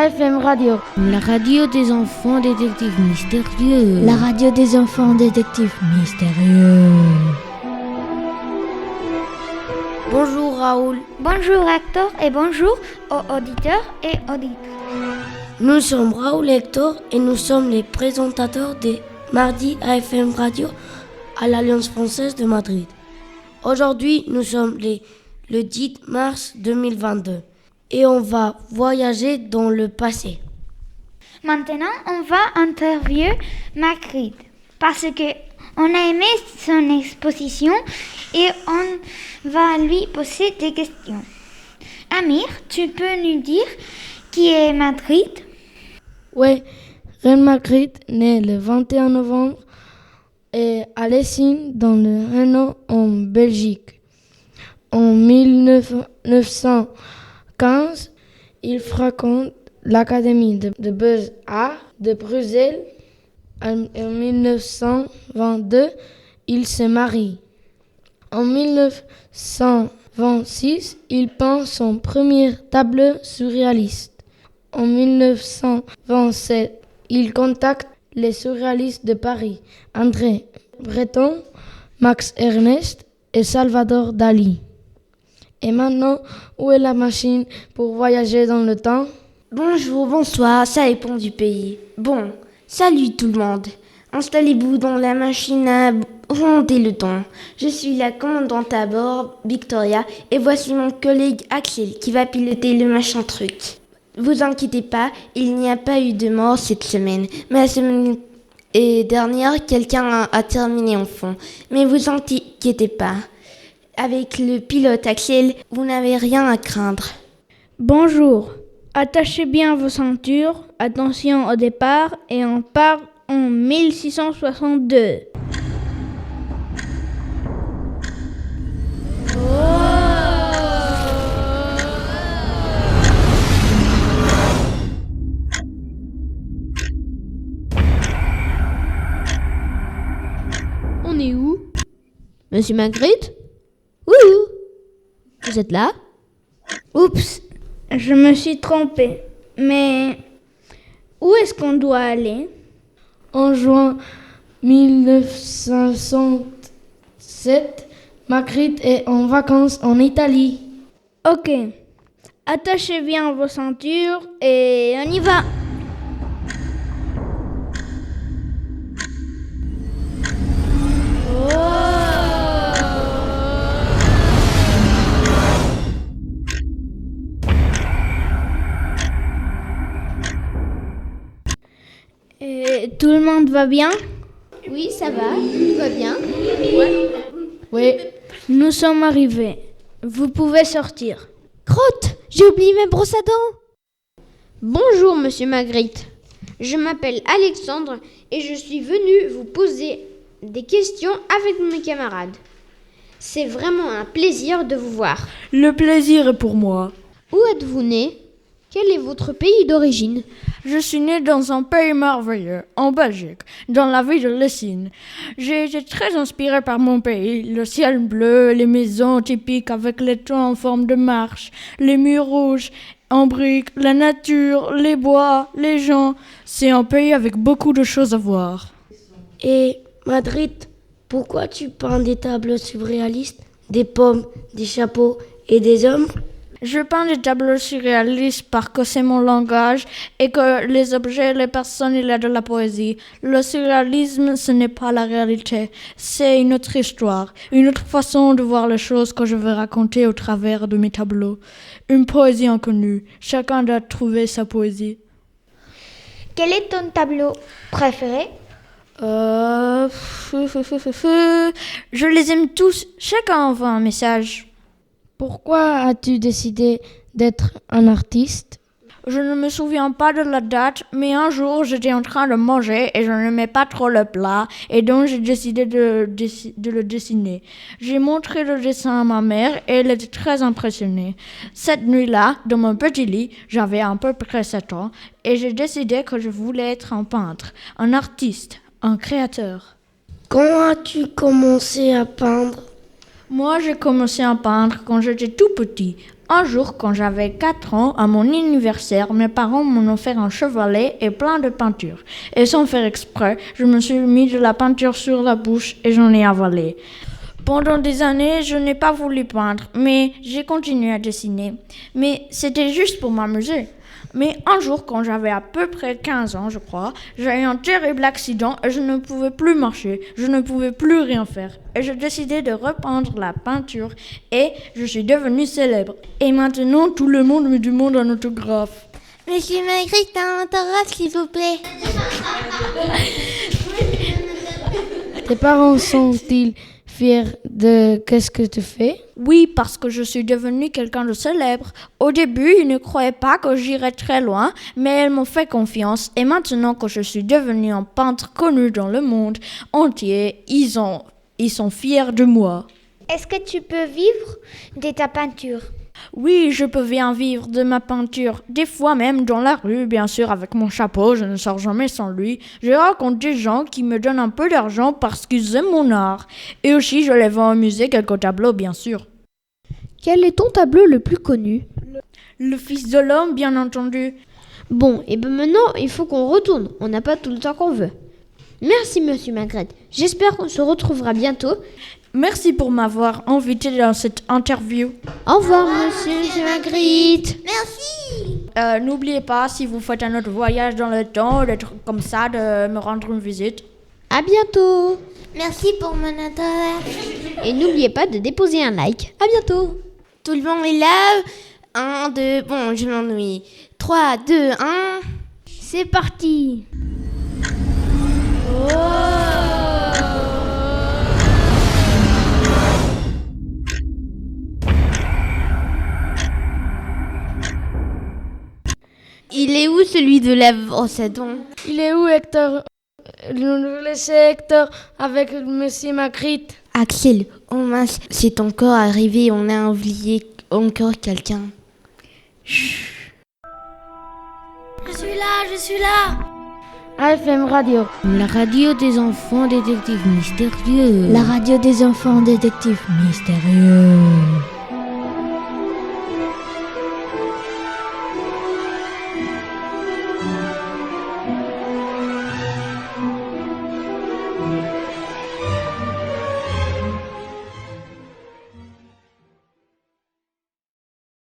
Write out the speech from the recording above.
FM Radio. La radio des enfants détectives mystérieux. La radio des enfants détectives mystérieux. Bonjour Raoul. Bonjour Hector et bonjour aux auditeurs et auditrices. Nous sommes Raoul et Hector et nous sommes les présentateurs des Mardi AFM Radio à l'Alliance française de Madrid. Aujourd'hui, nous sommes le 10 mars 2022 et on va voyager dans le passé. Maintenant, on va interviewer Magritte parce qu'on a aimé son exposition et on va lui poser des questions. Amir, tu peux nous dire qui est Magritte? Oui, Reine Magritte, née le 21 novembre et à Lessines dans le Hainaut en Belgique. En 1915, il fréquente l'Académie de Beaux-Arts de Bruxelles. En 1922, il se marie. En 1926, il peint son premier tableau surréaliste. En 1927, il contacte les surréalistes de Paris, André Breton, Max Ernst et Salvador Dali. Et maintenant, où est la machine pour voyager dans le temps? Bonjour, bonsoir, ça dépend du pays. Bon, salut tout le monde. Installez-vous dans la machine à remonter le temps. Je suis la commandante à bord, Victoria, et voici mon collègue Axel qui va piloter le machin truc. Vous inquiétez pas, il n'y a pas eu de mort cette semaine. Mais la semaine dernière, quelqu'un a terminé en fond. Mais vous inquiétez pas. Avec le pilote Axel, vous n'avez rien à craindre. Bonjour, attachez bien vos ceintures, attention au départ et on part en 1662. On est où? Monsieur Magritte? Ouh! Vous êtes là? Oups, je me suis trompée. Mais où est-ce qu'on doit aller? En juin 1967, Magritte est en vacances en Italie. Ok, attachez bien vos ceintures et on y va. Et tout le monde va bien? Oui, ça va. Tout va bien. Oui. Nous sommes arrivés. Vous pouvez sortir. Crotte, j'ai oublié mes brosses à dents. Bonjour, monsieur Magritte. Je m'appelle Alexandre et je suis venu vous poser des questions avec mes camarades. C'est vraiment un plaisir de vous voir. Le plaisir est pour moi. Où êtes-vous né? Quel est votre pays d'origine? Je suis né dans un pays merveilleux, en Belgique, dans la ville de Lessines. J'ai été très inspiré par mon pays, le ciel bleu, les maisons typiques avec les toits en forme de marche, les murs rouges en briques, la nature, les bois, les gens. C'est un pays avec beaucoup de choses à voir. Et Magritte, pourquoi tu peins des tableaux surréalistes, des pommes, des chapeaux et des hommes? Je peins des tableaux surréalistes parce que c'est mon langage et que les objets, les personnes, il y a de la poésie. Le surréalisme, ce n'est pas la réalité. C'est une autre histoire, une autre façon de voir les choses que je veux raconter au travers de mes tableaux. Une poésie inconnue. Chacun doit trouver sa poésie. Quel est ton tableau préféré? Je les aime tous. Chacun envoie un message. Pourquoi as-tu décidé d'être un artiste? Je ne me souviens pas de la date, mais un jour j'étais en train de manger et je n'aimais pas trop le plat et donc j'ai décidé de le dessiner. J'ai montré le dessin à ma mère et elle était très impressionnée. Cette nuit-là, dans mon petit lit, j'avais à peu près 7 ans et j'ai décidé que je voulais être un peintre, un artiste, un créateur. Quand as-tu commencé à peindre? Moi, j'ai commencé à peindre quand j'étais tout petit, Un jour, quand j'avais 4 ans, à mon anniversaire, mes parents m'ont offert un chevalet et plein de peinture. Et sans faire exprès, je me suis mis de la peinture sur la bouche et j'en ai avalé. Pendant des années, je n'ai pas voulu peindre, mais j'ai continué à dessiner. Mais c'était juste pour m'amuser. Mais un jour, quand j'avais à peu près 15 ans, je crois, j'ai eu un terrible accident et je ne pouvais plus marcher, je ne pouvais plus rien faire. Et j'ai décidé de repeindre la peinture et je suis devenue célèbre. Et maintenant, tout le monde me demande un autographe. Monsieur Magritte, un autographe, s'il vous plaît. Tes parents sont-ils fiers de qu'est-ce que tu fais? Oui, parce que je suis devenue quelqu'un de célèbre. Au début, ils ne croyaient pas que j'irais très loin, mais ils m'ont fait confiance. Et maintenant que je suis devenue un peintre connu dans le monde entier, ils sont fiers de moi. Est-ce que tu peux vivre de ta peinture? Oui, je peux bien vivre de ma peinture. Des fois même dans la rue, bien sûr, avec mon chapeau, je ne sors jamais sans lui. Je rencontre des gens qui me donnent un peu d'argent parce qu'ils aiment mon art. Et aussi, je les vends au musée, quelques tableaux, bien sûr. Quel est ton tableau le plus connu? Le Fils de l'homme, bien entendu. Bon, et ben maintenant, il faut qu'on retourne. On n'a pas tout le temps qu'on veut. Merci, monsieur Magritte. J'espère qu'on se retrouvera bientôt. Merci pour m'avoir invité dans cette interview. Au revoir, monsieur Magritte. Merci. N'oubliez pas, si vous faites un autre voyage dans le temps, des trucs comme ça, de me rendre une visite. À bientôt. Merci pour mon autographe. Et n'oubliez pas de déposer un like. À bientôt. Tout le monde est là. 1, 2, bon, je m'ennuie. 3, 2, 1. C'est parti. Il est où celui de la brosse à dents? Il est où Hector? Nous laissons Hector avec Monsieur Magritte. Axel, oh mince, c'est encore arrivé, on a oublié encore quelqu'un. Je suis là. AFM Radio. La radio des enfants détectives mystérieux. La radio des enfants détectives mystérieux.